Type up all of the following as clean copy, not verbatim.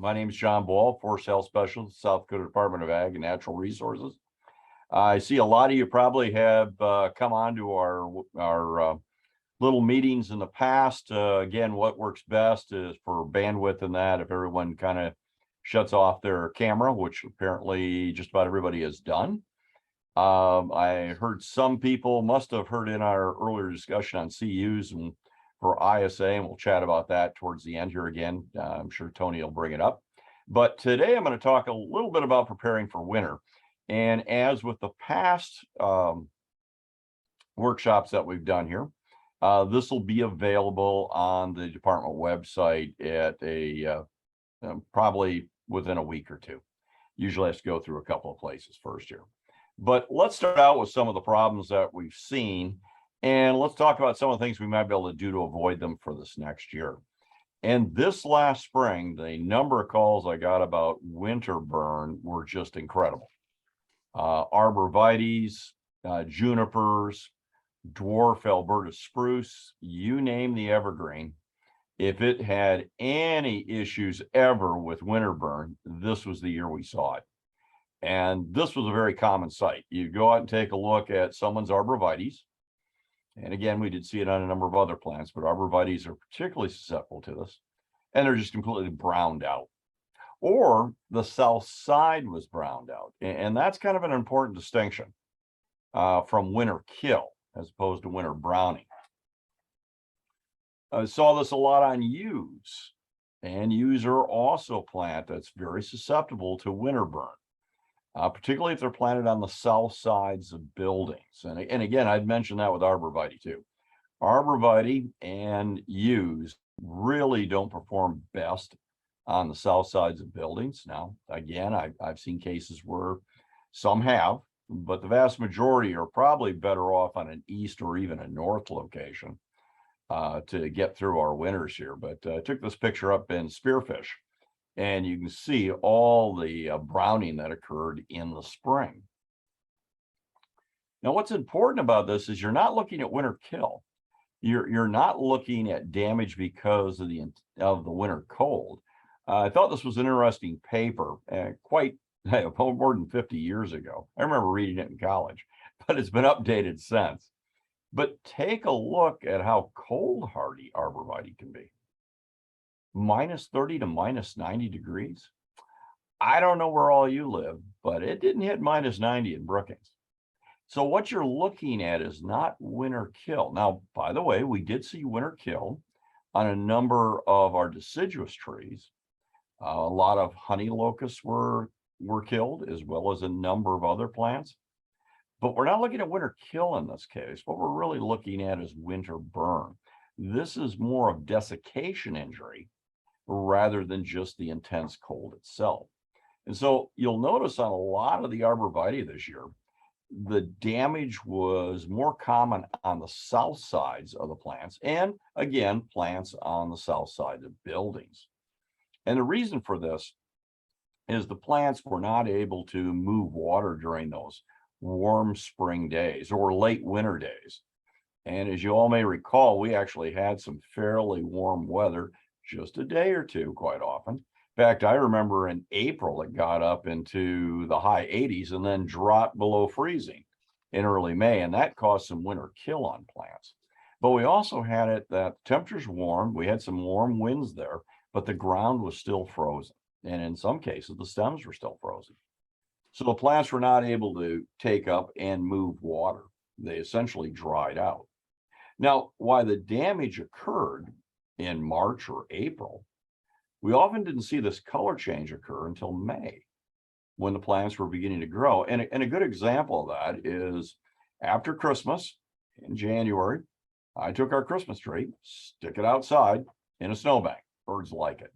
My name is John Ball, Forest Health Specialist, South Dakota Department of Ag and Natural Resources. I see a lot of you probably have come on to our little meetings in the past. Again, what works best is for bandwidth and that if everyone kind of shuts off their camera, which apparently just about everybody has done. I heard some people must have heard in our earlier discussion on CUs and for ISA, and we'll chat about that towards the end here again. I'm sure Tony will bring it up. But today I'm going to talk a little bit about preparing for winter. And as with the past workshops that we've done here, this will be available on the department website at probably within a week or two. Usually has to go through a couple of places first here. But let's start out with some of the problems that we've seen. And let's talk about some of the things we might be able to do to avoid them for this next year. And this last spring, the number of calls I got about winter burn were just incredible. Arborvitaes, junipers, dwarf Alberta spruce, you name the evergreen. If it had any issues ever with winter burn, this was the year we saw it. And this was a very common sight. You go out and take a look at someone's arborvitaes. And again, we did see it on a number of other plants, but arborvitaes are particularly susceptible to this. And they're just completely browned out. Or the south side was browned out. And that's kind of an important distinction from winter kill as opposed to winter browning. I saw this a lot on yews. And yews are also a plant that's very susceptible to winter burn. Particularly if they're planted on the south sides of buildings. And again, I'd mentioned that with arborvitae too. Arborvitae and yews really don't perform best on the south sides of buildings. Now, again, I've seen cases where some have, but the vast majority are probably better off on an east or even a north location to get through our winters here. But I took this picture up in Spearfish. And you can see all the browning that occurred in the spring. Now, what's important about this is you're not looking at winter kill. You're not looking at damage because of the winter cold. I thought this was an interesting paper, quite more than 50 years ago. I remember reading it in college, but it's been updated since. But take a look at how cold hardy arborvitae can be. -30 to -90 degrees. I don't know where all you live, but it didn't hit -90 in Brookings. So what you're looking at is not winter kill. Now, by the way, we did see winter kill on a number of our deciduous trees. A lot of honey locusts were killed, as well as a number of other plants. But we're not looking at winter kill in this case. What we're really looking at is winter burn. This is more of desiccation injury rather than just the intense cold itself. And so you'll notice on a lot of the arborvitae this year, the damage was more common on the south sides of the plants, and again, plants on the south side of buildings. And the reason for this is the plants were not able to move water during those warm spring days or late winter days. And as you all may recall, we actually had some fairly warm weather just a day or two quite often. In fact, I remember in April, it got up into the high 80s and then dropped below freezing in early May, and that caused some winter kill on plants. But we also had it that temperatures warmed, we had some warm winds there, but the ground was still frozen. And in some cases, the stems were still frozen. So the plants were not able to take up and move water. They essentially dried out. Now, why the damage occurred in March or April, we often didn't see this color change occur until May, when the plants were beginning to grow. And a good example of that is after Christmas in January, I took our Christmas tree, stick it outside in a snowbank. Birds like it.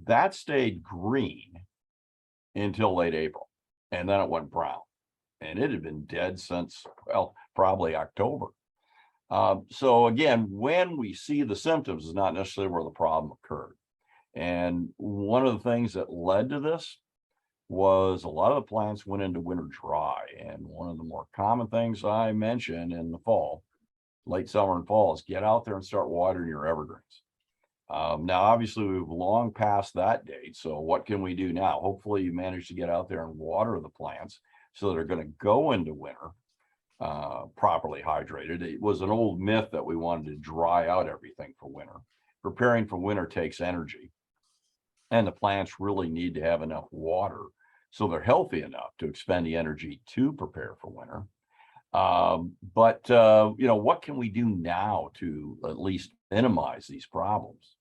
That stayed green until late April, and then it went brown. And it had been dead since, well, probably October. So again, when we see the symptoms is not necessarily where the problem occurred. And one of the things that led to this was a lot of the plants went into winter dry. And one of the more common things I mentioned in the fall, late summer and fall, is get out there and start watering your evergreens. Now, obviously, we've long passed that date. So what can we do now? Hopefully you manage to get out there and water the plants so they're going to go into winter properly hydrated. It was an old myth that we wanted to dry out everything for winter. Preparing for winter takes energy, and the plants really need to have enough water so they're healthy enough to expend the energy to prepare for winter. But what can we do now to at least minimize these problems?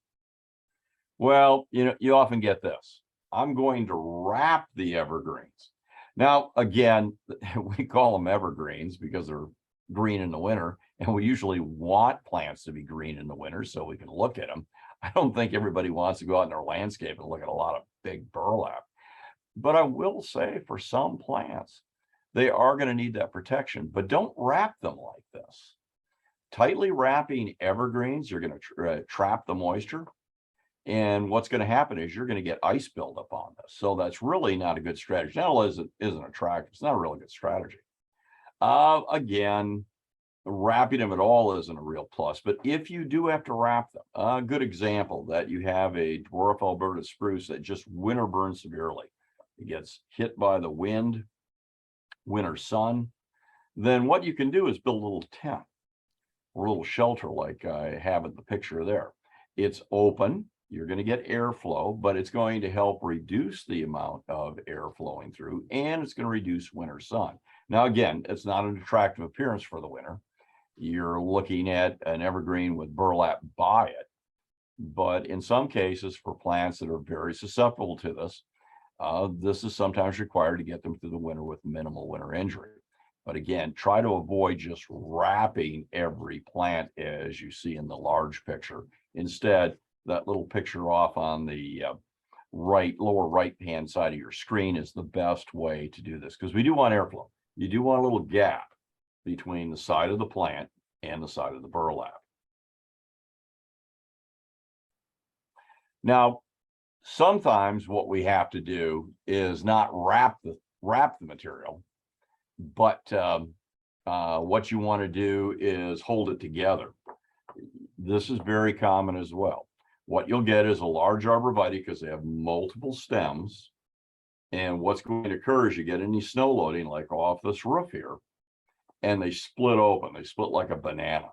Well, you often get this. I'm going to wrap the evergreens. Now, again, we call them evergreens because they're green in the winter, and we usually want plants to be green in the winter so we can look at them. I don't think everybody wants to go out in their landscape and look at a lot of big burlap. But I will say for some plants, they are going to need that protection, but don't wrap them like this. Tightly wrapping evergreens, you're going to trap the moisture. And what's going to happen is you're going to get ice buildup on this. So that's really not a good strategy. Not only isn't attractive, it's not a really good strategy. Again, wrapping them at all isn't a real plus, but if you do have to wrap them, a good example that you have a dwarf Alberta spruce that just winter burns severely. It gets hit by the wind, winter sun. Then what you can do is build a little tent or a little shelter like I have in the picture there. It's open. You're going to get airflow, but it's going to help reduce the amount of air flowing through, and it's going to reduce winter sun. Now, again, it's not an attractive appearance for the winter. You're looking at an evergreen with burlap by it. But in some cases, for plants that are very susceptible to this is sometimes required to get them through the winter with minimal winter injury. But again, try to avoid just wrapping every plant as you see in the large picture. Instead, that little picture off on the lower right hand side of your screen is the best way to do this, because we do want airflow. You do want a little gap between the side of the plant and the side of the burlap. Now, sometimes what we have to do is not wrap the material, but what you want to do is hold it together. This is very common as well. What you'll get is a large arborvitae because they have multiple stems. And what's going to occur is you get any snow loading like off this roof here, and they split open. They split like a banana.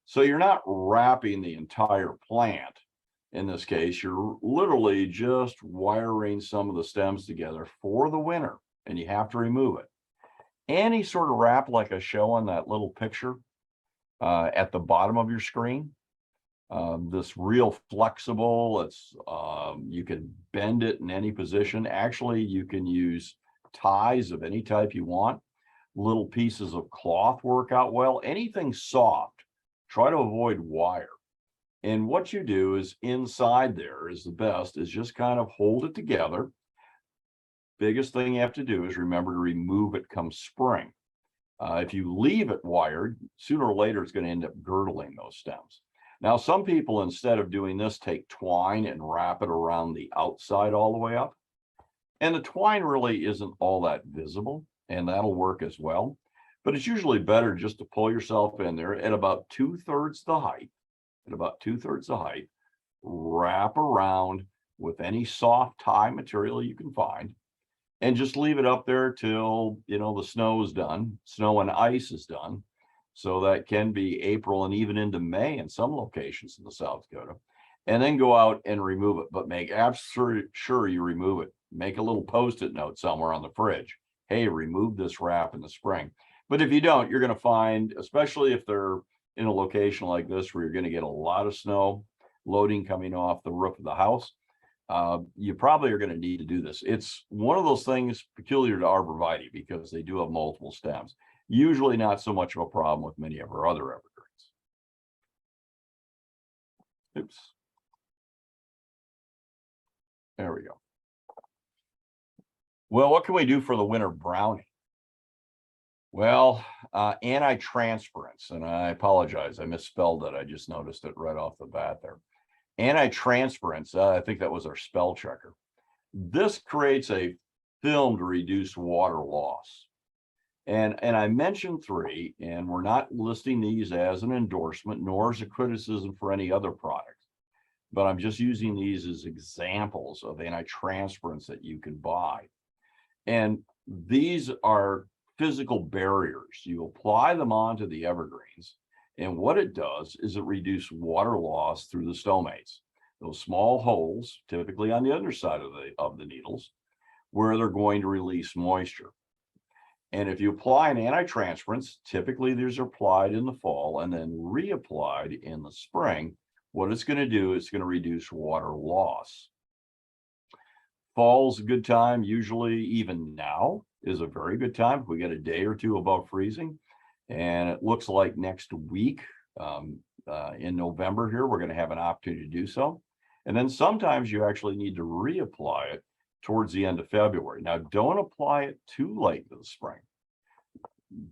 So you're not wrapping the entire plant. In this case, you're literally just wiring some of the stems together for the winter, and you have to remove it. Any sort of wrap like I show on that little picture at the bottom of your screen, this real flexible, you can bend it in any position. Actually, you can use ties of any type you want. Little pieces of cloth work out well. Anything soft, try to avoid wire. And what you do is inside there is the best, is just kind of hold it together. Biggest thing you have to do is remember to remove it come spring. If you leave it wired, sooner or later, it's going to end up girdling those stems. Now, some people, instead of doing this, take twine and wrap it around the outside all the way up. And the twine really isn't all that visible, and that'll work as well. But it's usually better just to pull yourself in there at about 2/3 the height, wrap around with any soft tie material you can find, and just leave it up there till, the snow is done, snow and ice is done. So that can be April and even into May in some locations in the South Dakota. And then go out and remove it, but make absolutely sure you remove it. Make a little Post-it note somewhere on the fridge. Hey, remove this wrap in the spring. But if you don't, you're going to find, especially if they're in a location like this where you're going to get a lot of snow loading coming off the roof of the house, you probably are going to need to do this. It's one of those things peculiar to arborvitae because they do have multiple stems. Usually not so much of a problem with many of our other evergreens. Oops. There we go. Well, what can we do for the winter brownie? Well, anti-transference, and I apologize, I misspelled it. I just noticed it right off the bat there. Anti-transference, I think that was our spell checker. This creates a film to reduce water loss. And I mentioned 3, and we're not listing these as an endorsement, nor as a criticism for any other product. but I'm just using these as examples of anti-transpirants that you can buy. And these are physical barriers. You apply them onto the evergreens, and what it does is it reduces water loss through the stomates, those small holes, typically on the underside of the needles, where they're going to release moisture. And if you apply an anti-transpirants, typically these are applied in the fall and then reapplied in the spring. What it's going to do is going to reduce water loss. Fall's a good time. Usually, even now is a very good time. If we get a day or two above freezing, and it looks like next week in November here, we're going to have an opportunity to do so. And then sometimes you actually need to reapply it towards the end of February. Now, don't apply it too late in the spring.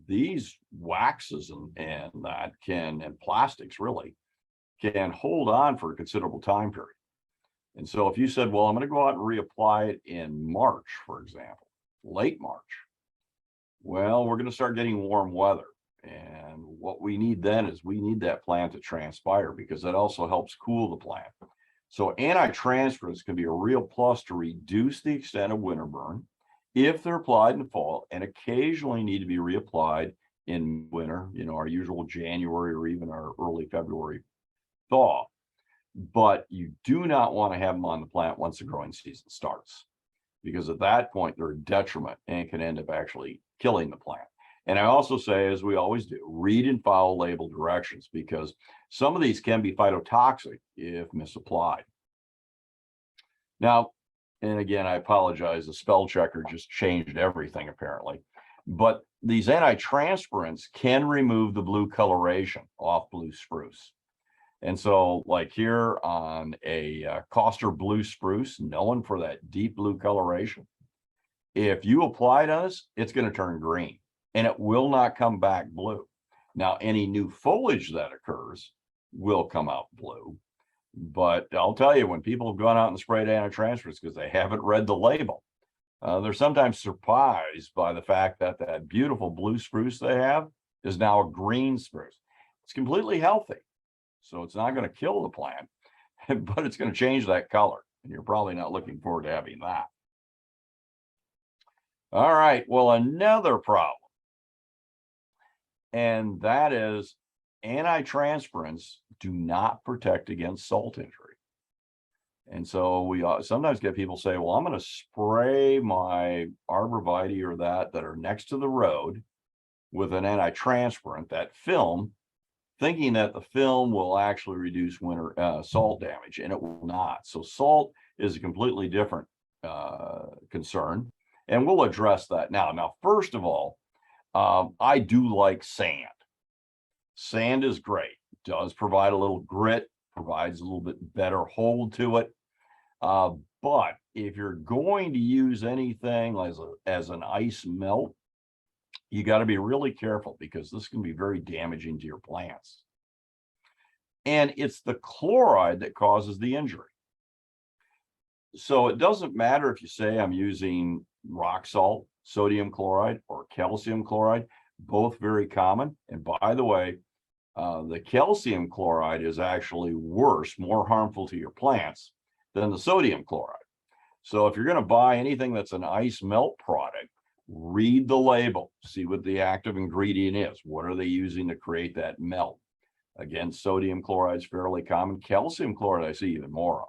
These waxes and that can, and plastics really, can hold on for a considerable time period. And so if you said, well, I'm going to go out and reapply it in March, for example, late March, well, we're going to start getting warm weather. And what we need then is we need that plant to transpire, because that also helps cool the plant. So anti-transpirants can be a real plus to reduce the extent of winter burn if they're applied in the fall, and occasionally need to be reapplied in winter, our usual January or even our early February thaw. But you do not want to have them on the plant once the growing season starts, because at that point they're a detriment and can end up actually killing the plant. And I also say, as we always do, read and follow label directions, because some of these can be phytotoxic if misapplied. Now, and again, I apologize, the spell checker just changed everything apparently, but these anti-transpirants can remove the blue coloration off blue spruce. And so like here on a Coster blue spruce, known for that deep blue coloration, if you apply it on this, it's going to turn green and it will not come back blue. Now, any new foliage that occurs will come out blue. But I'll tell you, when people have gone out and sprayed anti-transpirants because they haven't read the label, they're sometimes surprised by the fact that that beautiful blue spruce they have is now a green spruce. It's completely healthy. So it's not going to kill the plant, but it's going to change that color. And you're probably not looking forward to having that. All right. Well, another problem, and that is anti-transpirants do not protect against salt injury. And so we sometimes get people say, well, I'm going to spray my arborvitae or that are next to the road with an anti-transpirant, that film, thinking that the film will actually reduce winter salt damage, and it will not. So salt is a completely different concern, and we'll address that now. Now, first of all, I do like sand. Sand is great. It does provide a little grit, provides a little bit better hold to it. But if you're going to use anything as an ice melt, you got to be really careful, because this can be very damaging to your plants. And it's the chloride that causes the injury. So it doesn't matter if you say I'm using rock salt, sodium chloride, or calcium chloride, both very common. And by the way, the calcium chloride is actually worse, more harmful to your plants than the sodium chloride. So if you're going to buy anything that's an ice melt product, read the label, see what the active ingredient is. What are they using to create that melt? Again, sodium chloride is fairly common. Calcium chloride I see even more of.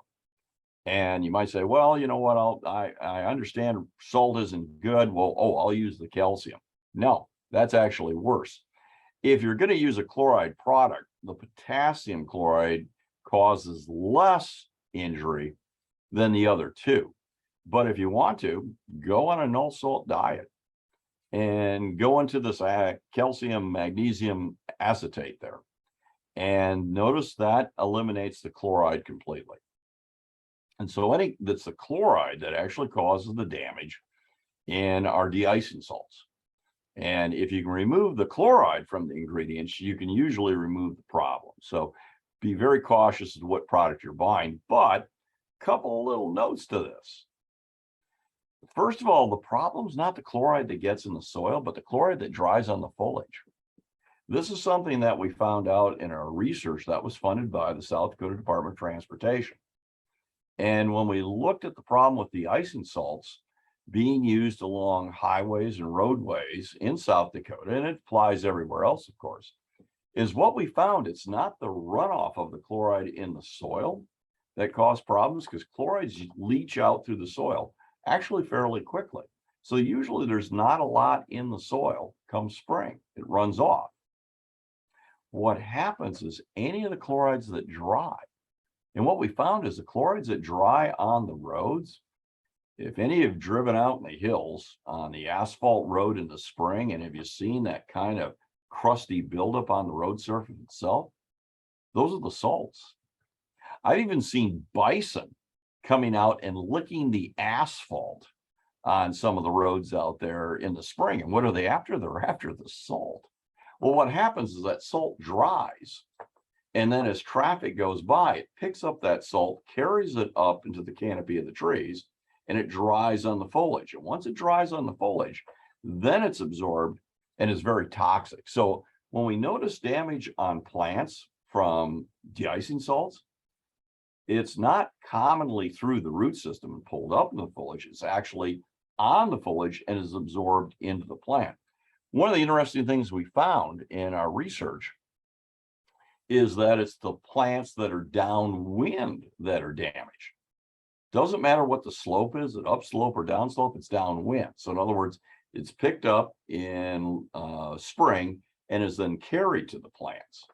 And you might say, well, you know what, I understand salt isn't good. Well, I'll use the calcium. No, that's actually worse. If you're going to use a chloride product, the potassium chloride causes less injury than the other two. But if you want to, go on a no salt diet and go into this calcium magnesium acetate there. And notice that eliminates the chloride completely. And so that's the chloride that actually causes the damage in our de-icing salts. And if you can remove the chloride from the ingredients, you can usually remove the problem. So be very cautious as to what product you're buying. But a couple of little notes to this. First of all, the problem is not the chloride that gets in the soil, but the chloride that dries on the foliage. This is something that we found out in our research that was funded by the South Dakota Department of Transportation. And when we looked at the problem with de-icing salts being used along highways and roadways in South Dakota, and it applies everywhere else, of course, is what we found. It's not the runoff of the chloride in the soil that cause problems, because chlorides leach out through the soil actually fairly quickly. So usually there's not a lot in the soil come spring, it runs off. What happens is any of the chlorides that dry, and what we found is the chlorides that dry on the roads, if any have driven out in the hills on the asphalt road in the spring, and have you seen that kind of crusty buildup on the road surface itself, those are the salts. I've even seen bison coming out and licking the asphalt on some of the roads out there in the spring. And what are they after? They're after the salt. Well, what happens is that salt dries, and then as traffic goes by, it picks up that salt, carries it up into the canopy of the trees, and it dries on the foliage. And once it dries on the foliage, then it's absorbed and is very toxic. So when we notice damage on plants from de-icing salts, it's not commonly through the root system and pulled up in the foliage. It's actually on the foliage and is absorbed into the plant. One of the interesting things we found in our research is that it's the plants that are downwind that are damaged. Doesn't matter what the slope is, it upslope or downslope, it's downwind. So in other words, it's picked up in spring and is then carried to the plants.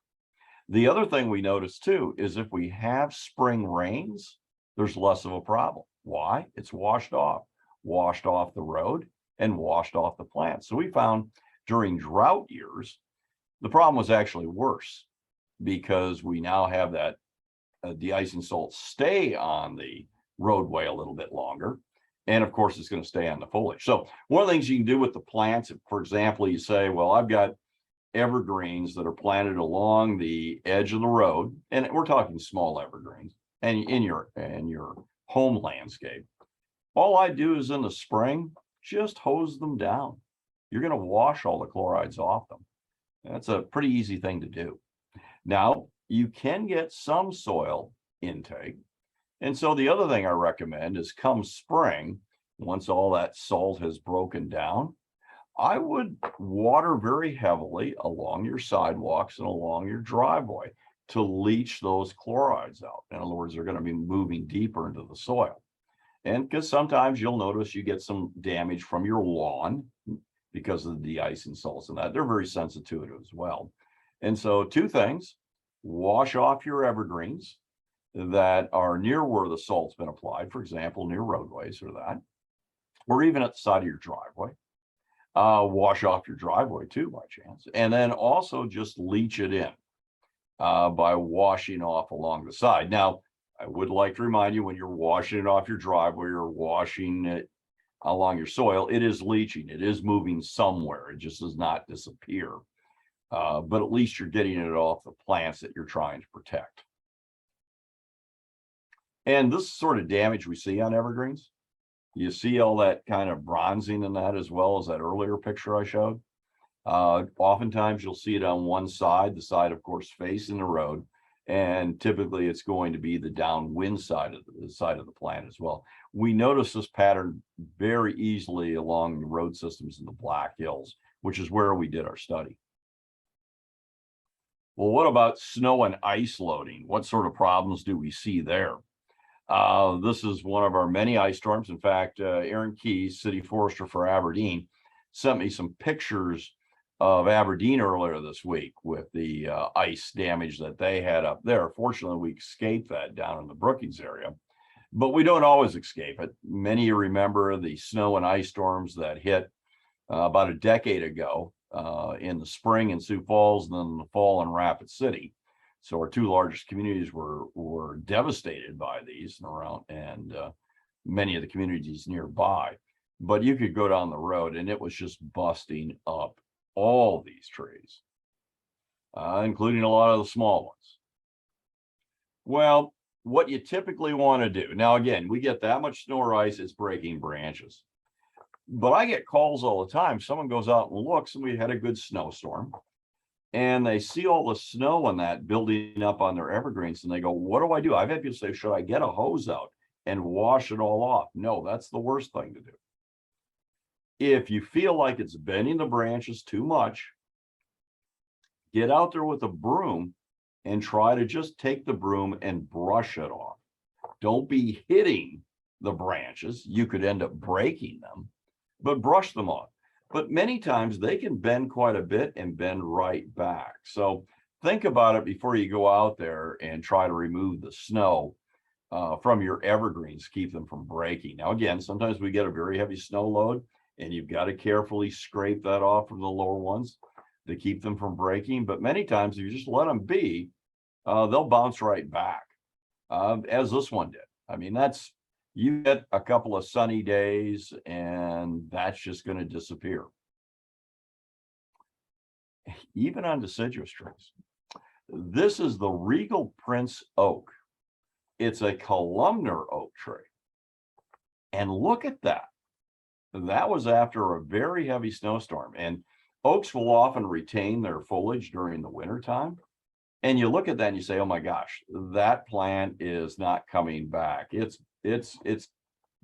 The other thing we notice too is if we have spring rains, there's less of a problem. Why? It's washed off the road and washed off the plant. So we found during drought years, the problem was actually worse, because we now have that de-icing salt stay on the roadway a little bit longer. And of course, it's going to stay on the foliage. So one of the things you can do with the plants, if, for example, you say, well, I've got evergreens that are planted along the edge of the road, and we're talking small evergreens, and in your home landscape, all I do is in the spring, just hose them down. You're going to wash all the chlorides off them. That's a pretty easy thing to do. Now, you can get some soil intake. And so the other thing I recommend is come spring, once all that salt has broken down, I would water very heavily along your sidewalks and along your driveway to leach those chlorides out. In other words, they're going to be moving deeper into the soil. And because sometimes you'll notice you get some damage from your lawn because of the de-icing salts and that. They're very sensitive to it as well. And so two things: wash off your evergreens that are near where the salt's been applied, for example, near roadways or that, or even at the side of your driveway. Wash off your driveway too, by chance. And then also just leach it in by washing off along the side. Now, I would like to remind you, when you're washing it off your driveway or washing it along your soil, it is leaching. It is moving somewhere. It just does not disappear. But at least you're getting it off the plants that you're trying to protect. And this sort of damage we see on evergreens, you see all that kind of bronzing in that, as well as that earlier picture I showed. Oftentimes you'll see it on one side, the side, of course, facing the road. And typically it's going to be the downwind side of the plant as well. We notice this pattern very easily along the road systems in the Black Hills, which is where we did our study. Well, what about snow and ice loading? What sort of problems do we see there? This is one of our many ice storms. In fact, Aaron Keys, City Forester for Aberdeen, sent me some pictures of Aberdeen earlier this week with the ice damage that they had up there. Fortunately, we escaped that down in the Brookings area, but we don't always escape it. Many of you remember the snow and ice storms that hit about a decade ago in the spring in Sioux Falls, and then in the fall in Rapid City. So our two largest communities were devastated by these and many of the communities nearby. But you could go down the road and it was just busting up all these trees, including a lot of the small ones. Well, what you typically want to do, now again, we get that much snow or ice, it's breaking branches. But I get calls all the time. Someone goes out and looks, and we had a good snowstorm. and they see all the snow and that building up on their evergreens, and they go, what do I do? I've had people say, should I get a hose out and wash it all off? No, that's the worst thing to do. If you feel like it's bending the branches too much, get out there with a broom and try to just take the broom and brush it off. Don't be hitting the branches. You could end up breaking them, but brush them off. But many times they can bend quite a bit and bend right back. So think about it before you go out there and try to remove the snow from your evergreens, keep them from breaking. Now, again, sometimes we get a very heavy snow load and you've got to carefully scrape that off from the lower ones to keep them from breaking. But many times if you just let them be, they'll bounce right back, as this one did. I mean, you get a couple of sunny days and that's just going to disappear. Even on deciduous trees. This is the Regal Prince Oak. It's a columnar oak tree. And look at that. That was after a very heavy snowstorm. And oaks will often retain their foliage during the winter time. And you look at that and you say, oh my gosh, that plant is not coming back. It's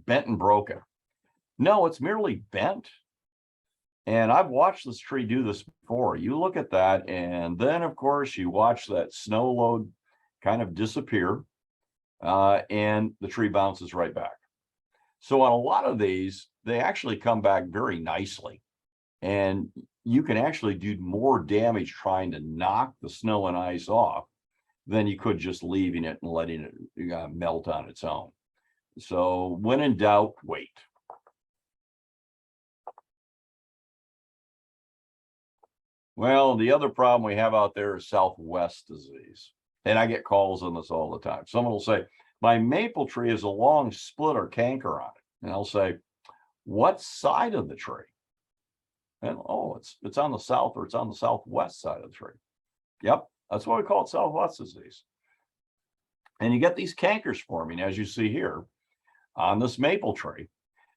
bent and broken. No, it's merely bent. And I've watched this tree do this before. You look at that, and then of course you watch that snow load kind of disappear, and the tree bounces right back. So on a lot of these, they actually come back very nicely. And you can actually do more damage trying to knock the snow and ice off than you could just leaving it and letting it melt on its own. So when in doubt, wait. Well, the other problem we have out there is Southwest disease. And I get calls on this all the time. Someone will say, my maple tree is a long split or canker on it. And I'll say, what side of the tree? And oh, it's on the south, or it's on the southwest side of the tree. Yep, that's why we call it Southwest disease. And you get these cankers forming, as you see here, on this maple tree.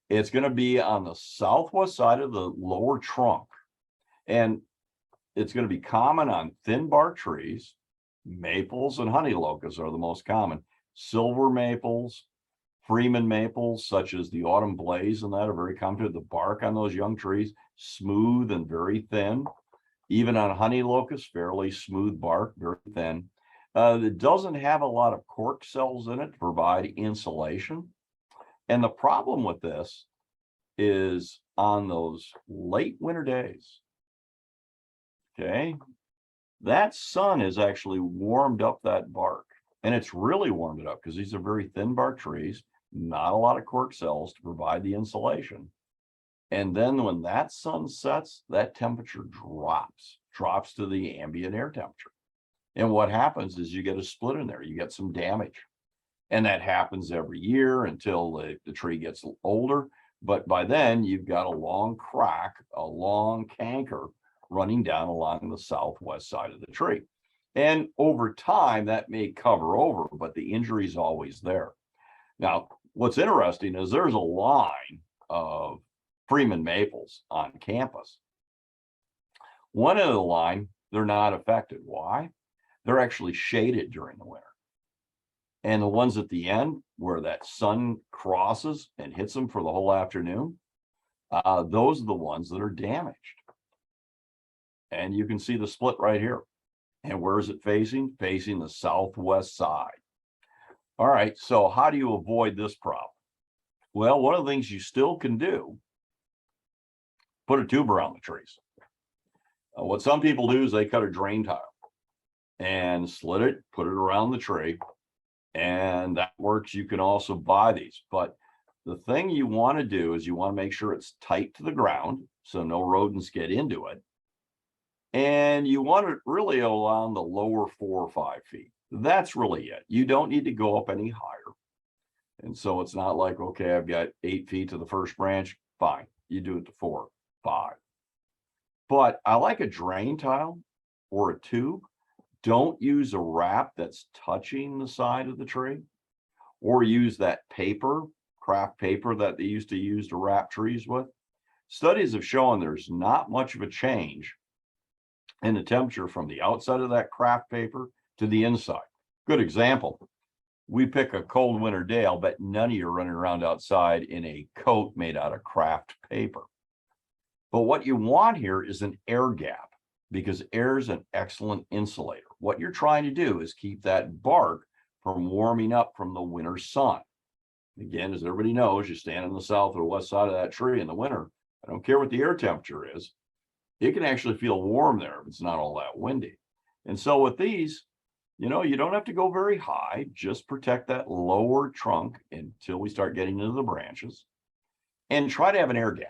It's going to be on the southwest side of the lower trunk. And it's going to be common on thin bark trees. Maples and honey locust are the most common. Silver maples, Freeman maples, such as the autumn blaze, and that are very common. The bark on those young trees, smooth and very thin. Even on honey locust, fairly smooth bark, very thin. It doesn't have a lot of cork cells in it to provide insulation. And the problem with this is on those late winter days, okay, that sun has actually warmed up that bark. And it's really warmed it up because these are very thin bark trees, not a lot of cork cells to provide the insulation. And then when that sun sets, that temperature drops to the ambient air temperature. And what happens is you get a split in there, you get some damage. And that happens every year until the tree gets older. But by then you've got a long crack, a long canker running down along the southwest side of the tree. And over time that may cover over, but the injury is always there. Now, what's interesting is there's a line of Freeman maples on campus. One end of the line, they're not affected. Why? They're actually shaded during the winter. And the ones at the end where that sun crosses and hits them for the whole afternoon, those are the ones that are damaged. And you can see the split right here. And where is it facing? Facing the southwest side. All right, so how do you avoid this problem? Well, one of the things you still can do, put a tube around the trees. What some people do is they cut a drain tile and slit it, put it around the tree, and that works. You can also buy these, but the thing you want to do is you want to make sure it's tight to the ground so no rodents get into it. And you want it really along the lower 4 or 5 feet. That's really it. You don't need to go up any higher. And so it's not like, okay, I've got 8 feet to the first branch. Fine. You do it to 4, 5. But I like a drain tile or a tube. Don't use a wrap that's touching the side of the tree, or use that paper, craft paper that they used to use to wrap trees with. Studies have shown there's not much of a change and the temperature from the outside of that craft paper to the inside. Good example. We pick a cold winter day, I'll bet none of you are running around outside in a coat made out of craft paper. But what you want here is an air gap, because air is an excellent insulator. What you're trying to do is keep that bark from warming up from the winter sun. Again, as everybody knows, you stand on the south or west side of that tree in the winter, I don't care what the air temperature is, it can actually feel warm there if it's not all that windy. And so with these, you know, you don't have to go very high, just protect that lower trunk until we start getting into the branches, and try to have an air gap,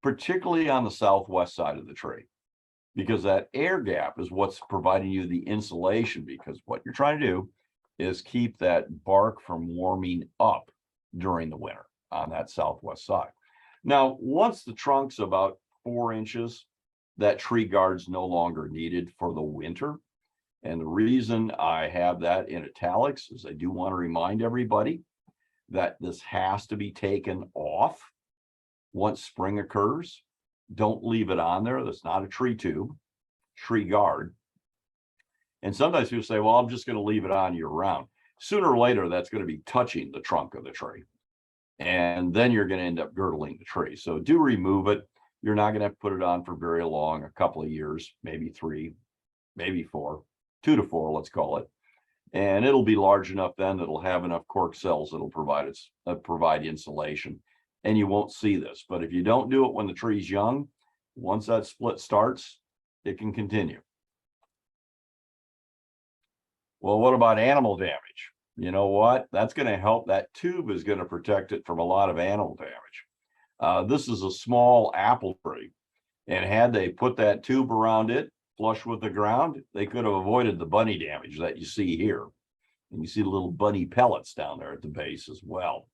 particularly on the southwest side of the tree, because that air gap is what's providing you the insulation, because what you're trying to do is keep that bark from warming up during the winter on that southwest side. Now, once the trunk's about 4 inches, that tree guard's no longer needed for the winter. And the reason I have that in italics is I do want to remind everybody that this has to be taken off once spring occurs. Don't leave it on there. That's not a tree tube, tree guard. And sometimes people say, well, I'm just going to leave it on year round. Sooner or later, that's going to be touching the trunk of the tree. And then you're going to end up girdling the tree. So do remove it. You're not going to have to put it on for very long, a couple of years, maybe 3, maybe 4, 2 to 4, let's call it. And it'll be large enough then that it'll have enough cork cells that'll provide insulation. And you won't see this. But if you don't do it when the tree's young, once that split starts, it can continue. Well, what about animal damage? You know what? That's going to help. That tube is going to protect it from a lot of animal damage. This is a small apple tree, and had they put that tube around it flush with the ground, they could have avoided the bunny damage that you see here. And you see the little bunny pellets down there at the base as well.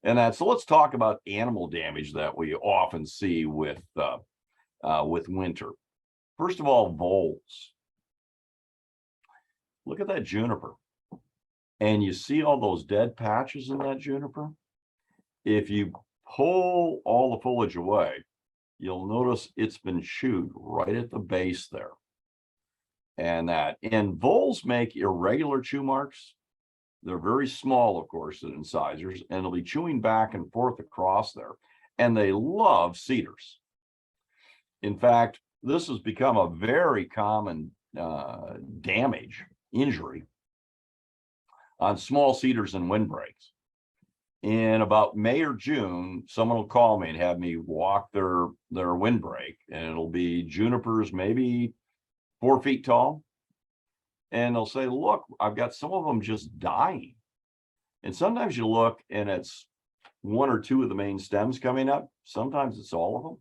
And so let's talk about animal damage that we often see with winter. First of all, voles. Look at that juniper. And you see all those dead patches in that juniper? If you pull all the foliage away, you'll notice it's been chewed right at the base there. And voles make irregular chew marks. They're very small, of course, in incisors, and they'll be chewing back and forth across there. And they love cedars. In fact, this has become a very common injury on small cedars and windbreaks. In about May or June, someone will call me and have me walk their windbreak, and it'll be junipers maybe 4 feet tall. And they'll say, look, I've got some of them just dying. And sometimes you look and it's 1 or 2 of the main stems coming up. Sometimes it's all of them.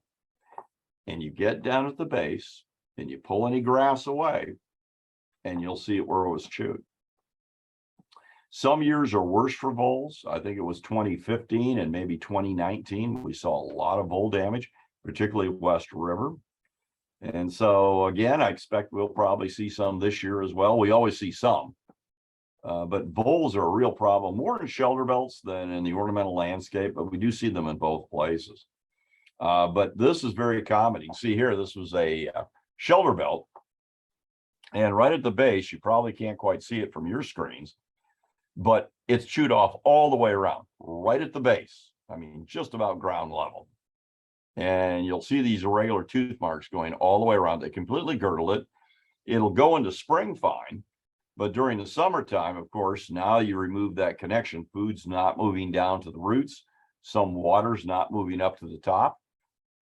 And you get down at the base and you pull any grass away and you'll see it where it was chewed. Some years are worse for voles. I think it was 2015 and maybe 2019. We saw a lot of vole damage, particularly West River. And so, again, I expect we'll probably see some this year as well. We always see some. But voles are a real problem, more in shelter belts than in the ornamental landscape, but we do see them in both places. But this is very common. You can see here, this was a shelter belt. And right at the base, you probably can't quite see it from your screens, but it's chewed off all the way around, right at the base. I mean, just about ground level. And you'll see these irregular tooth marks going all the way around. They completely girdle it. It'll go into spring fine, but during the summertime, of course, now you remove that connection. Food's not moving down to the roots. Some water's not moving up to the top.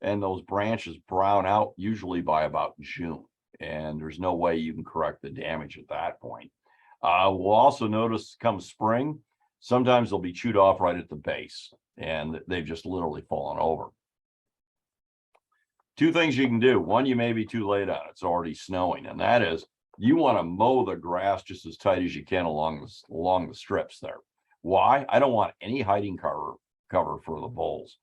And those branches brown out usually by about June. And there's no way you can correct the damage at that point. We'll also notice come spring, sometimes they'll be chewed off right at the base, and they've just literally fallen over. 2 things you can do. One, you may be too late on it. It's already snowing. And that is, you want to mow the grass just as tight as you can along the strips there. Why? I don't want any hiding cover for the voles.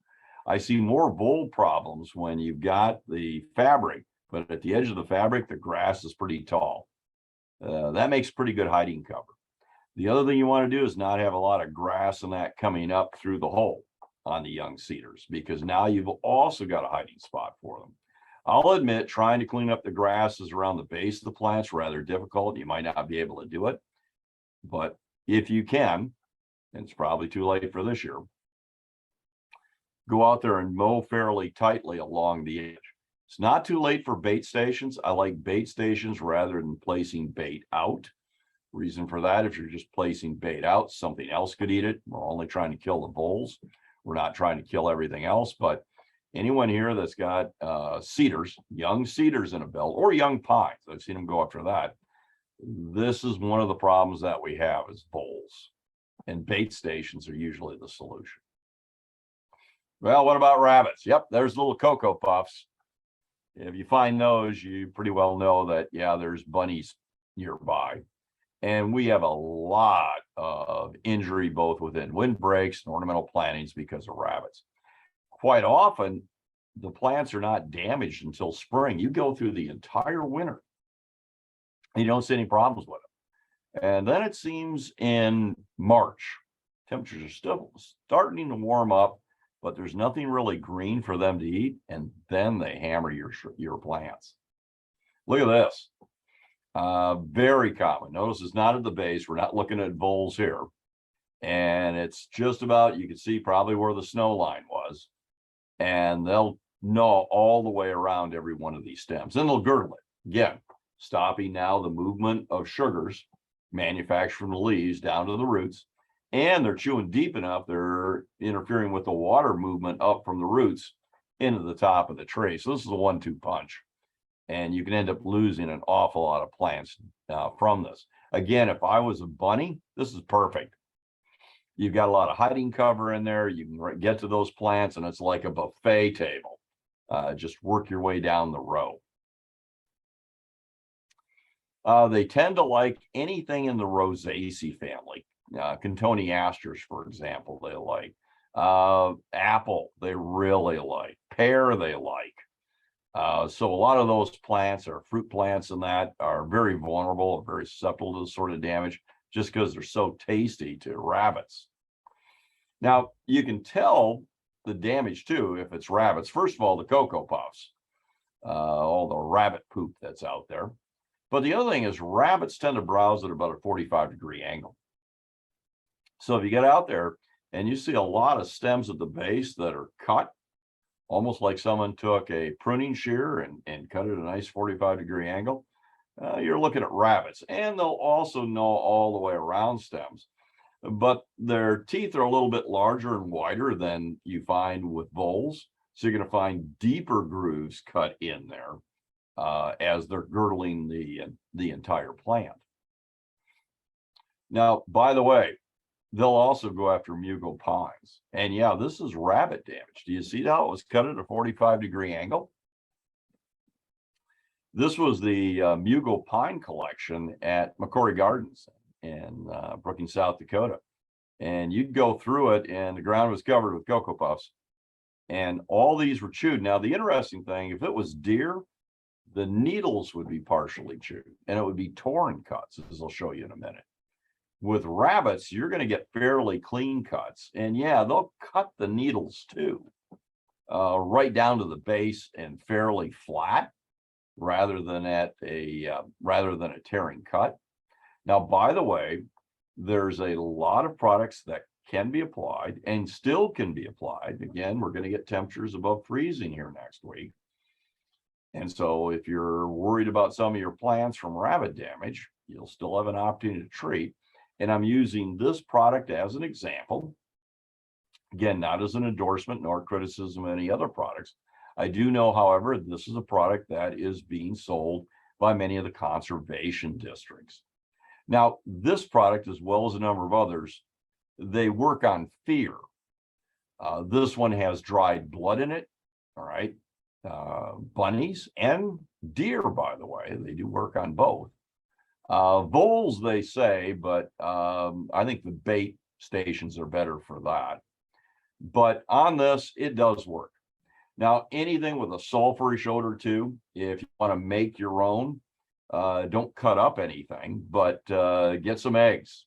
I see more vole problems when you've got the fabric, but at the edge of the fabric, the grass is pretty tall. That makes pretty good hiding cover. The other thing you want to do is not have a lot of grass and that coming up through the hole on the young cedars, because now you've also got a hiding spot for them. I'll admit trying to clean up the grasses around the base of the plants is rather difficult. You might not be able to do it, but if you can, and it's probably too late for this year, go out there and mow fairly tightly along the edge. It's not too late for bait stations. I like bait stations rather than placing bait out. Reason for that, if you're just placing bait out, something else could eat it. We're only trying to kill the voles. We're not trying to kill everything else. But anyone here that's got cedars, young cedars in a belt, or young pines, I've seen them go after that. This is one of the problems that we have is voles, and bait stations are usually the solution. Well, what about rabbits? Yep, there's little Cocoa Puffs. If you find those, you pretty well know that, yeah, there's bunnies nearby. And we have a lot of injury, both within windbreaks and ornamental plantings because of rabbits. Quite often, the plants are not damaged until spring. You go through the entire winter, and you don't see any problems with them. And then it seems in March, temperatures are still starting to warm up, but there's nothing really green for them to eat. And then they hammer your plants. Look at this. Very common. Notice it's not at the base. We're not looking at voles here. And it's just about, you can see probably where the snow line was. And they'll gnaw all the way around every one of these stems. And they'll girdle it. Again, stopping now the movement of sugars manufactured from the leaves down to the roots. And they're chewing deep enough, they're interfering with the water movement up from the roots into the top of the tree. So this is a 1-2 punch. And you can end up losing an awful lot of plants from this. Again, if I was a bunny, this is perfect. You've got a lot of hiding cover in there. You can get to those plants, and it's like a buffet table. Just work your way down the row. They tend to like anything in the Rosaceae family. Cotoneasters, for example, they like. Apple, they really like. Pear, they like. So a lot of those plants or fruit plants and that are very vulnerable, very susceptible to this sort of damage, just because they're so tasty to rabbits. Now, you can tell the damage too if it's rabbits. First of all, the Cocoa Puffs, all the rabbit poop that's out there. But the other thing is rabbits tend to browse at about a 45-degree angle. So if you get out there and you see a lot of stems at the base that are cut, almost like someone took a pruning shear and cut it at a nice 45-degree angle, you're looking at rabbits. And they'll also gnaw all the way around stems. But their teeth are a little bit larger and wider than you find with voles. So you're going to find deeper grooves cut in there as they're girdling the entire plant. Now, by the way, they'll also go after mugo pines. And yeah, this is rabbit damage. Do you see how it was cut at a 45-degree angle? This was the mugo pine collection at McCrory Gardens in Brookings, South Dakota. And you'd go through it and the ground was covered with Cocoa Puffs. And all these were chewed. Now, the interesting thing, if it was deer, the needles would be partially chewed and it would be torn cuts, as I'll show you in a minute. With rabbits, you're going to get fairly clean cuts. And yeah, they'll cut the needles too, right down to the base and fairly flat rather than a tearing cut. Now, by the way, there's a lot of products that can be applied and still can be applied. Again, we're going to get temperatures above freezing here next week. And so if you're worried about some of your plants from rabbit damage, you'll still have an opportunity to treat. And I'm using this product as an example. Again, not as an endorsement nor criticism of any other products. I do know, however, this is a product that is being sold by many of the conservation districts. Now, this product, as well as a number of others, they work on fear. This one has dried blood in it, all right? Bunnies and deer, by the way, they do work on both. Voles, they say, but I think the bait stations are better for that. But on this, it does work. Now, anything with a sulfurish odor too, if you want to make your own, don't cut up anything, but get some eggs.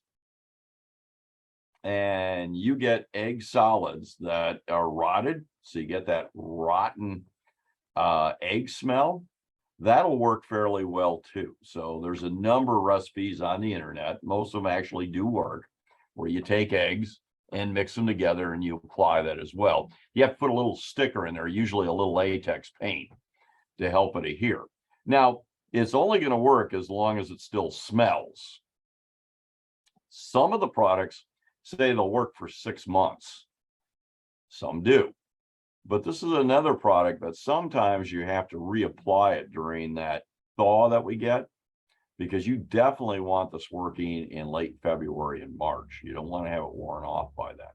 And you get egg solids that are rotted. So you get that rotten egg smell, that'll work fairly well too. So there's a number of recipes on the internet. Most of them actually do work, where you take eggs and mix them together and you apply that as well. You have to put a little sticker in there, usually a little latex paint, to help it adhere. Now, it's only going to work as long as it still smells. Some of the products say they'll work for 6 months. Some do. But this is another product that sometimes you have to reapply it during that thaw that we get, because you definitely want this working in late February and March. You don't want to have it worn off by then.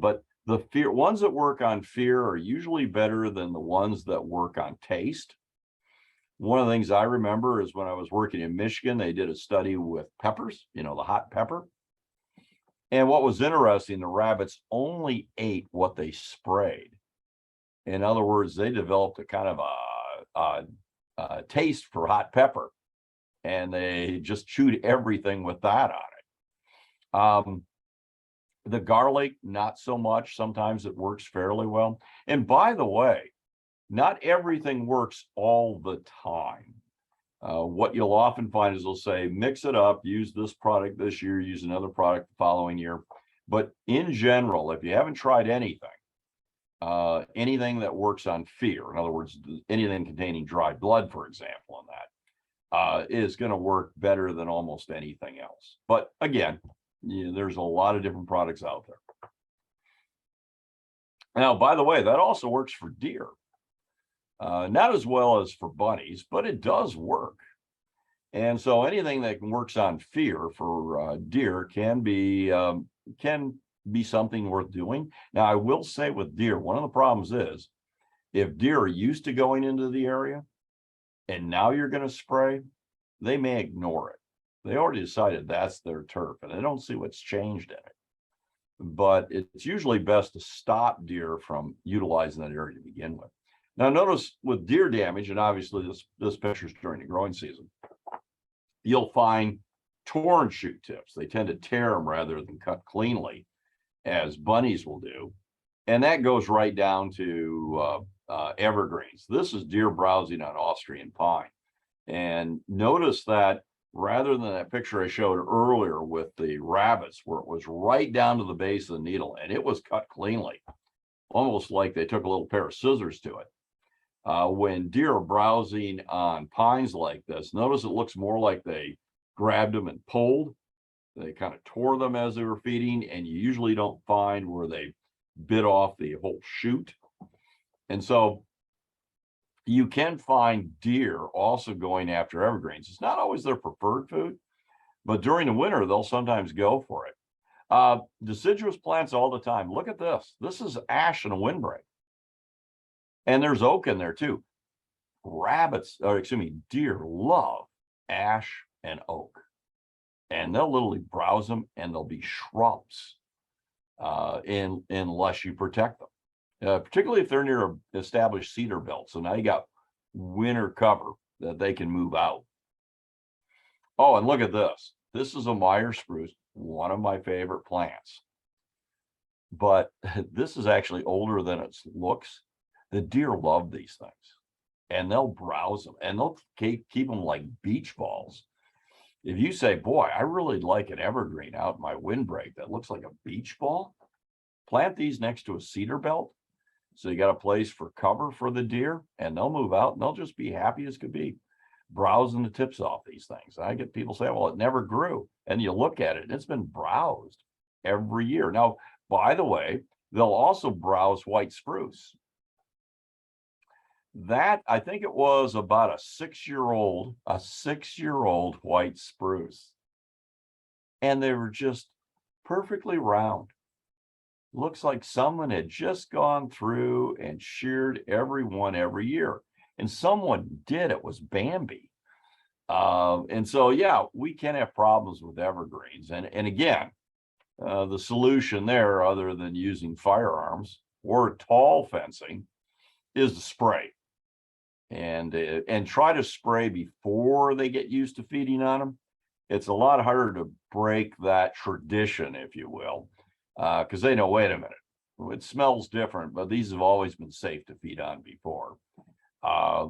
But the ones that work on fear are usually better than the ones that work on taste. One of the things I remember is when I was working in Michigan, they did a study with peppers, the hot pepper. And what was interesting, the rabbits only ate what they sprayed. In other words, they developed a kind of a taste for hot pepper, and they just chewed everything with that on it. The garlic, not so much. Sometimes it works fairly well. And by the way, not everything works all the time. What you'll often find is they'll say, mix it up, use this product this year, use another product the following year. But in general, if you haven't tried anything that works on fear, in other words, anything containing dried blood, for example, in that, is going to work better than almost anything else. But again, there's a lot of different products out there. Now, by the way, that also works for deer. Not as well as for bunnies, but it does work. And so anything that works on fear for deer can be something worth doing. Now, I will say with deer, one of the problems is if deer are used to going into the area and now you're going to spray, they may ignore it. They already decided that's their turf and they don't see what's changed in it. But it's usually best to stop deer from utilizing that area to begin with. Now, notice with deer damage, and obviously this picture's during the growing season, you'll find torn shoot tips. They tend to tear them rather than cut cleanly, as bunnies will do. And that goes right down to evergreens. This is deer browsing on Austrian pine. And notice that rather than that picture I showed earlier with the rabbits, where it was right down to the base of the needle and it was cut cleanly, almost like they took a little pair of scissors to it. When deer are browsing on pines like this, notice it looks more like they grabbed them and pulled. They kind of tore them as they were feeding, and you usually don't find where they bit off the whole shoot. And so you can find deer also going after evergreens. It's not always their preferred food, but during the winter, they'll sometimes go for it. Deciduous plants all the time. Look at this. This is ash and a windbreak. And there's oak in there too. Deer love ash and oak. And they'll literally browse them and they'll be shrubs unless you protect them. Particularly if they're near an established cedar belt. So now you got winter cover that they can move out. Oh, and look at this. This is a Meyer spruce, one of my favorite plants. But this is actually older than it looks. The deer love these things, and they'll browse them, and they'll keep them like beach balls. If you say, boy, I really like an evergreen out in my windbreak that looks like a beach ball, plant these next to a cedar belt. So you got a place for cover for the deer, and they'll move out, and they'll just be happy as could be, browsing the tips off these things. And I get people say, well, it never grew. And you look at it, and it's been browsed every year. Now, by the way, they'll also browse white spruce. That, I think it was about a 6-year-old white spruce. And they were just perfectly round. Looks like someone had just gone through and sheared every one every year. And someone did, it was Bambi. And so, yeah, we can have problems with evergreens. And again, the solution there, other than using firearms or tall fencing, is to spray. And try to spray before they get used to feeding on them. It's a lot harder to break that tradition, if you will, because they know, wait a minute, it smells different, but these have always been safe to feed on before.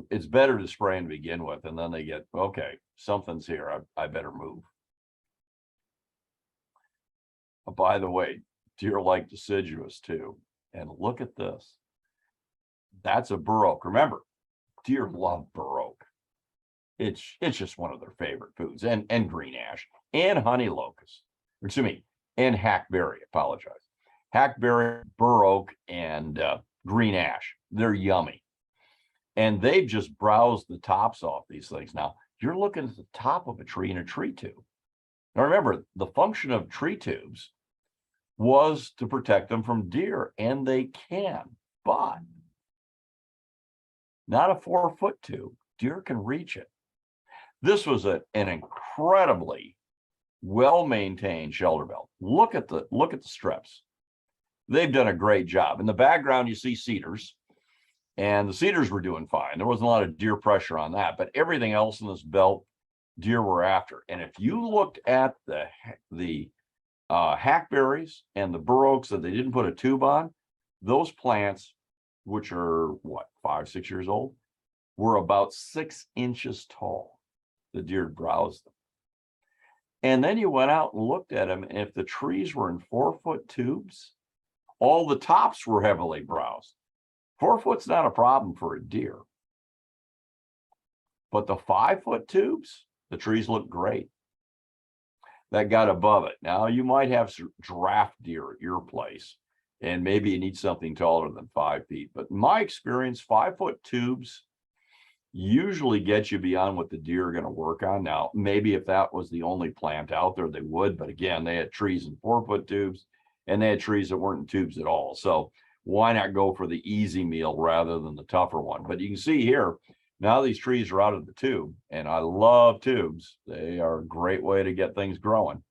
it's better to spray them to begin with, and then they get, okay, something's here, I better move. By the way, deer like deciduous too. And look at this. That's a bur oak. Remember, deer love bur oak. It's just one of their favorite foods, and green ash and honey locust. Excuse me, and hackberry. Apologize. Hackberry, bur oak, and green ash. They're yummy. And they've just browsed the tops off these things. Now, you're looking at the top of a tree in a tree tube. Now, remember, the function of tree tubes was to protect them from deer, and they can, but not a 4-foot tube. Deer can reach it. This was an incredibly well-maintained shelter belt. Look at the strips. They've done a great job. In the background, you see cedars, and the cedars were doing fine. There wasn't a lot of deer pressure on that, but everything else in this belt, deer were after. And if you looked at the hackberries and the bur oaks that they didn't put a tube on, those plants, which are what, 5, 6 years old, were about 6 inches tall. The deer browsed them. And then you went out and looked at them, and if the trees were in 4-foot tubes, all the tops were heavily browsed. 4 foot's not a problem for a deer. But the 5-foot tubes, the trees look great. That got above it. Now, you might have draft deer at your place, and maybe you need something taller than 5 feet. But in my experience, 5-foot tubes usually get you beyond what the deer are going to work on. Now, maybe if that was the only plant out there, they would. But again, they had trees in 4-foot tubes, and they had trees that weren't in tubes at all. So why not go for the easy meal rather than the tougher one? But you can see here, now these trees are out of the tube, and I love tubes. They are a great way to get things growing.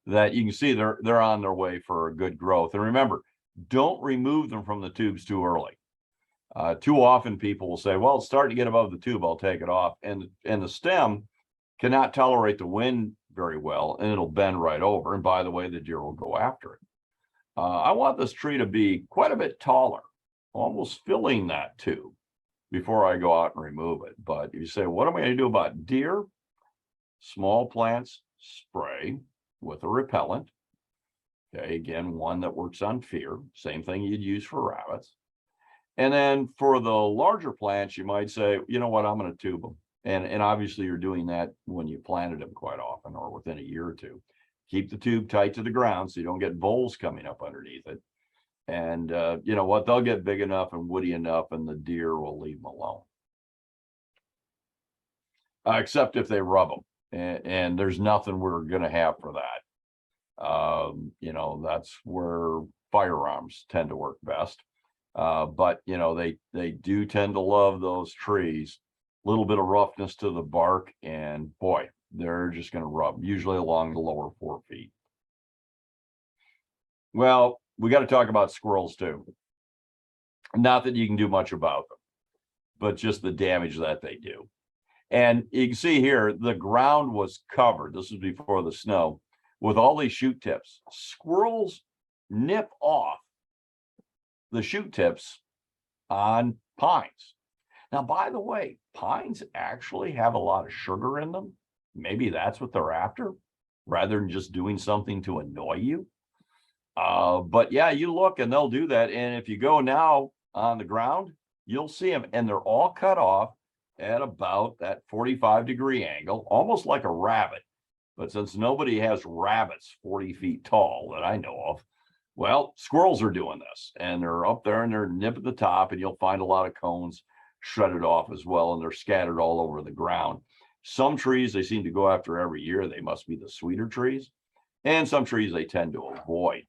That you can see they're on their way for a good growth. And remember, don't remove them from the tubes too early. Too often people will say, well, it's starting to get above the tube, I'll take it off. And the stem cannot tolerate the wind very well, and it'll bend right over. And by the way, the deer will go after it. I want this tree to be quite a bit taller, almost filling that tube before I go out and remove it. But if you say, what am I going to do about deer? Small plants, spray with a repellent. Okay, again, one that works on fear. Same thing you'd use for rabbits. And then for the larger plants, you might say, you know what, I'm going to tube them. And obviously you're doing that when you planted them quite often, or within a year or two. Keep the tube tight to the ground so you don't get voles coming up underneath it. And you know what, they'll get big enough and woody enough, and the deer will leave them alone. Except if they rub them. And there's nothing we're going to have for that. You know, that's where firearms tend to work best. But you know, they do tend to love those trees. A little bit of roughness to the bark, and boy, they're just going to rub, usually along the lower 4 feet. Well, we got to talk about squirrels too. Not that you can do much about them, but just the damage that they do. And you can see here, the ground was covered. This was before the snow, with all these shoot tips. Squirrels nip off the shoot tips on pines. Now, by the way, pines actually have a lot of sugar in them. Maybe that's what they're after, rather than just doing something to annoy you. But yeah, you look and they'll do that. And if you go now on the ground, you'll see them, and they're all cut off at about that 45-degree angle, almost like a rabbit. But since nobody has rabbits 40 feet tall that I know of, well, squirrels are doing this, and they're up there and they're nip at the top, and you'll find a lot of cones shredded off as well, and they're scattered all over the ground. Some trees they seem to go after every year. They must be the sweeter trees. And some trees they tend to avoid.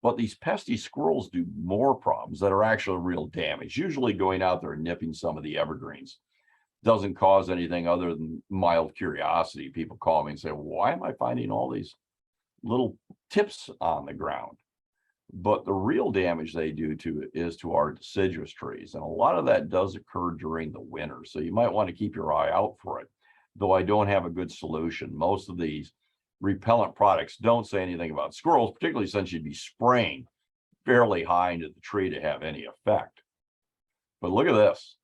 But these pesky squirrels do more problems that are actually real damage, usually going out there and nipping some of the evergreens. Doesn't cause anything other than mild curiosity. People call me and say, why am I finding all these little tips on the ground? But the real damage they do is to our deciduous trees. And a lot of that does occur during the winter. So you might want to keep your eye out for it, though I don't have a good solution. Most of these repellent products don't say anything about squirrels, particularly since you'd be spraying fairly high into the tree to have any effect. But look at this.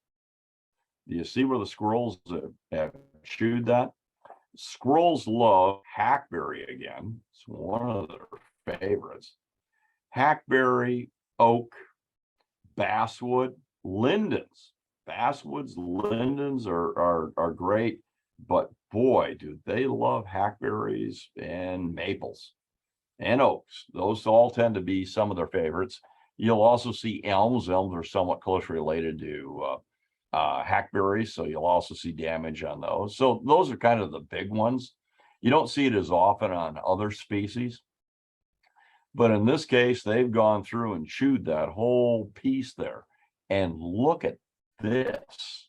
Do you see where the squirrels have chewed that? Squirrels love hackberry again. It's one of their favorites. Hackberry, oak, basswood, lindens. Basswoods, lindens are great, but boy, do they love hackberries and maples and oaks. Those all tend to be some of their favorites. You'll also see elms. Elms are somewhat closely related to hackberries, so you'll also see damage on those. So those are kind of the big ones. You don't see it as often on other species. But in this case, they've gone through and chewed that whole piece there. And look at this.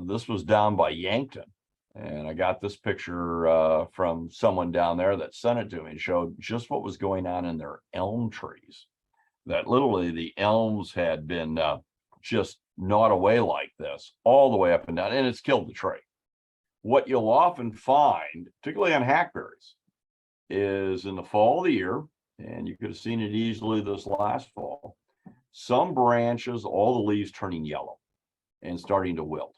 This was down by Yankton. And I got this picture from someone down there that sent it to me and showed just what was going on in their elm trees. That literally the elms had been just gnawed away like this all the way up and down, and it's killed the tree. What you'll often find, particularly on hackberries, is in the fall of the year, and you could have seen it easily this last fall, some branches, all the leaves turning yellow and starting to wilt.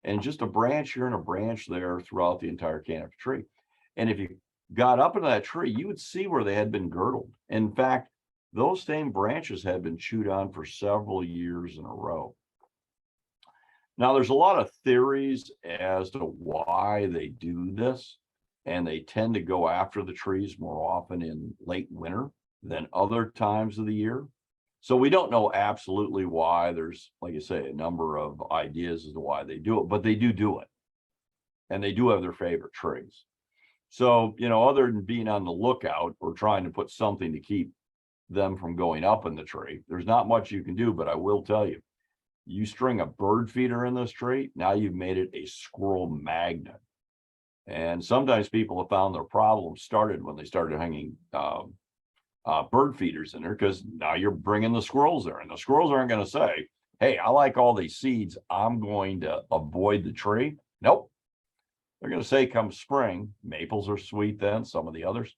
And just a branch here and a branch there throughout the entire canopy tree. And if you got up into that tree, you would see where they had been girdled. In fact, those same branches had been chewed on for several years in a row. Now, there's a lot of theories as to why they do this, and they tend to go after the trees more often in late winter than other times of the year. So we don't know absolutely why. There's, like I say, a number of ideas as to why they do it, but they do it. And they do have their favorite trees. So, other than being on the lookout or trying to put something to keep them from going up in the tree, there's not much you can do. But I will tell you, you string a bird feeder in this tree, now you've made it a squirrel magnet. And sometimes people have found their problems started when they started hanging bird feeders in there, because now you're bringing the squirrels there, and the squirrels aren't going to say, hey, I like all these seeds, I'm going to avoid the tree. Nope. They're going to say, come spring, maples are sweet then, some of the others,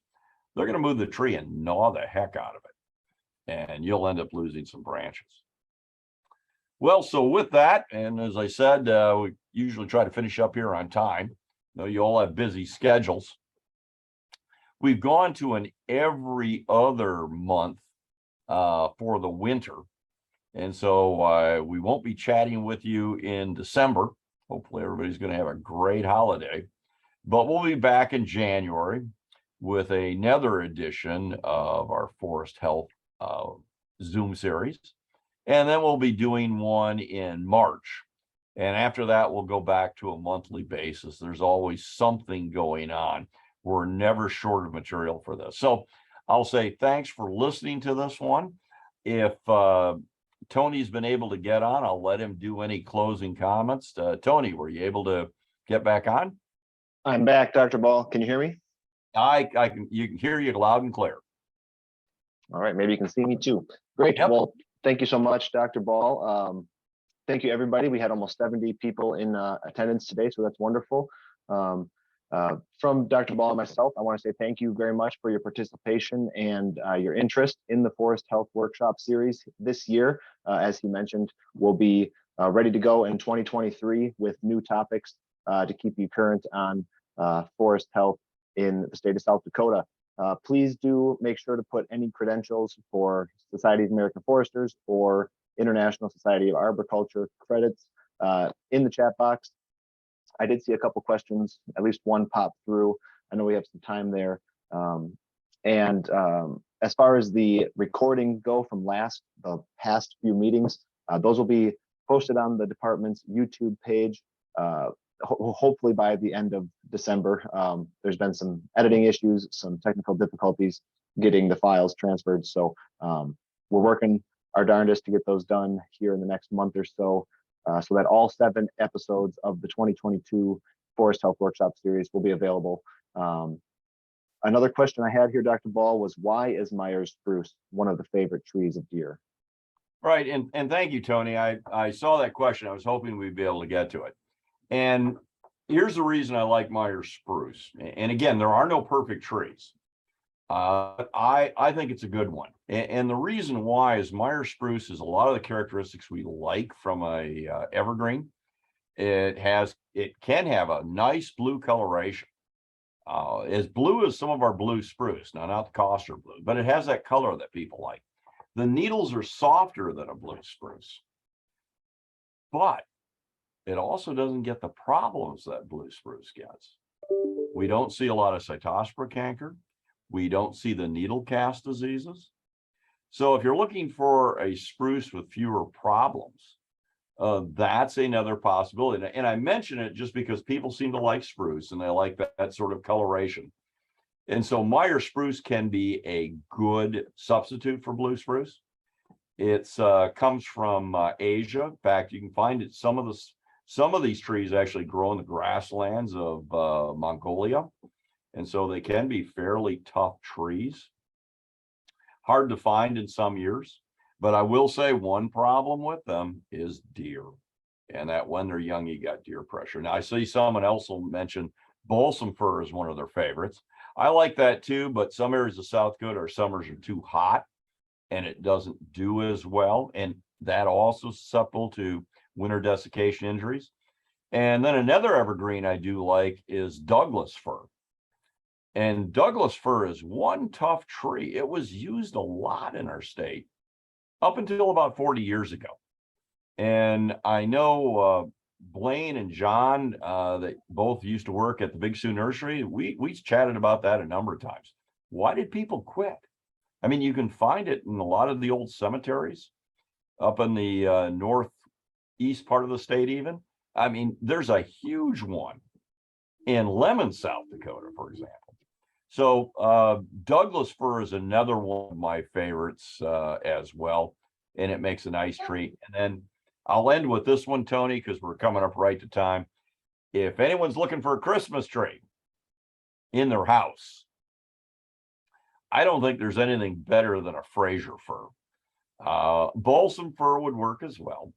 they're going to move the tree and gnaw the heck out of it, and you'll end up losing some branches. Well, so with that, and as I said, we usually try to finish up here on time. You all have busy schedules. We've gone to an every other month for the winter. And so we won't be chatting with you in December. Hopefully everybody's going to have a great holiday. But we'll be back in January with another edition of our Forest Health Zoom series. And then we'll be doing one in March. And after that, we'll go back to a monthly basis. There's always something going on. We're never short of material for this. So I'll say thanks for listening to this one. If Tony's been able to get on, I'll let him do any closing comments. Tony, were you able to get back on? I'm back, Dr. Ball. Can you hear me? You can hear you loud and clear. All right, maybe you can see me too. Great. Yep. Well, thank you so much, Dr. Ball. Thank you, everybody. We had almost 70 people in attendance today, so that's wonderful. From Dr. Ball and myself, I want to say thank you very much for your participation and your interest in the Forest Health Workshop series this year. As he mentioned, we'll be ready to go in 2023 with new topics to keep you current on forest health in the state of South Dakota. Please do make sure to put any credentials for Society of American Foresters or International Society of Arboriculture credits in the chat box. I did see a couple questions, at least one pop through. I know we have some time there. As far as the recording go from the past few meetings, those will be posted on the department's YouTube page, hopefully by the end of December. There's been some editing issues, some technical difficulties getting the files transferred. So we're working our darndest to get those done here in the next month or so, so that all 7 episodes of the 2022 Forest Health Workshop series will be available. Another question I had here, Dr. Ball, was why is Myers spruce one of the favorite trees of deer? Right, and thank you, Tony. I saw that question. I was hoping we'd be able to get to it. And here's the reason I like Myers spruce. And again, there are no perfect trees. I think it's a good one. And the reason why is Meyer spruce has a lot of the characteristics we like from a evergreen. It can have a nice blue coloration. As blue as some of our blue spruce, now not the Coster blue, but it has that color that people like. The needles are softer than a blue spruce, but it also doesn't get the problems that blue spruce gets. We don't see a lot of cytospora canker. We don't see the needle cast diseases. So if you're looking for a spruce with fewer problems, that's another possibility. And I mention it just because people seem to like spruce and they like that sort of coloration. And so Meyer spruce can be a good substitute for blue spruce. It's comes from Asia. In fact, you can find it. Some of these trees actually grow in the grasslands of Mongolia, and so they can be fairly tough trees. Hard to find in some years, but I will say one problem with them is deer, and that when they're young, you got deer pressure. Now I see someone else will mention balsam fir is one of their favorites. I like that too, but some areas of South Dakota, our summers are too hot and it doesn't do as well. And that also is susceptible to winter desiccation injuries. And then another evergreen I do like is Douglas fir. And Douglas fir is one tough tree. It was used a lot in our state up until about 40 years ago. And I know Blaine and John, they both used to work at the Big Sioux Nursery. We chatted about that a number of times. Why did people quit? I mean, you can find it in a lot of the old cemeteries up in the northeast part of the state even. I mean, there's a huge one in Lemon, South Dakota, for example. So Douglas fir is another one of my favorites as well, and it makes a nice tree. And then I'll end with this one, Tony, because we're coming up right to time. If anyone's looking for a Christmas tree in their house, I don't think there's anything better than a Fraser fir. Balsam fir would work as well.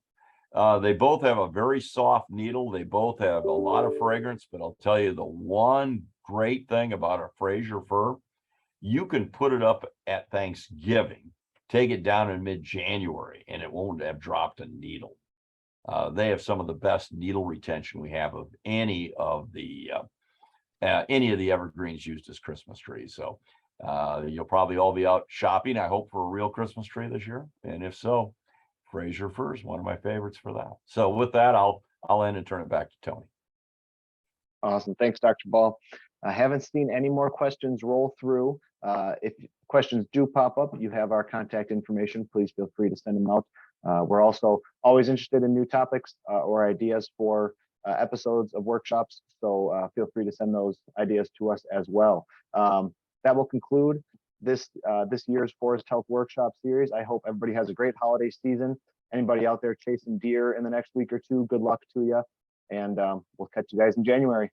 They both have a very soft needle. They both have a lot of fragrance, but I'll tell you the one great thing about a Fraser fir, you can put it up at Thanksgiving, take it down in mid-January, and it won't have dropped a needle. They have some of the best needle retention we have of any of the evergreens used as Christmas trees. So you'll probably all be out shopping, I hope, for a real Christmas tree this year. And if so, Fraser fir is one of my favorites for that. So with that, I'll end and turn it back to Tony. Awesome. Thanks, Dr. Ball. I haven't seen any more questions roll through. If questions do pop up, you have our contact information. Please feel free to send them out. We're also always interested in new topics or ideas for episodes of workshops. So feel free to send those ideas to us as well. That will conclude this year's Forest Health Workshop series. I hope everybody has a great holiday season. Anybody out there chasing deer in the next week or two, good luck to you. And we'll catch you guys in January.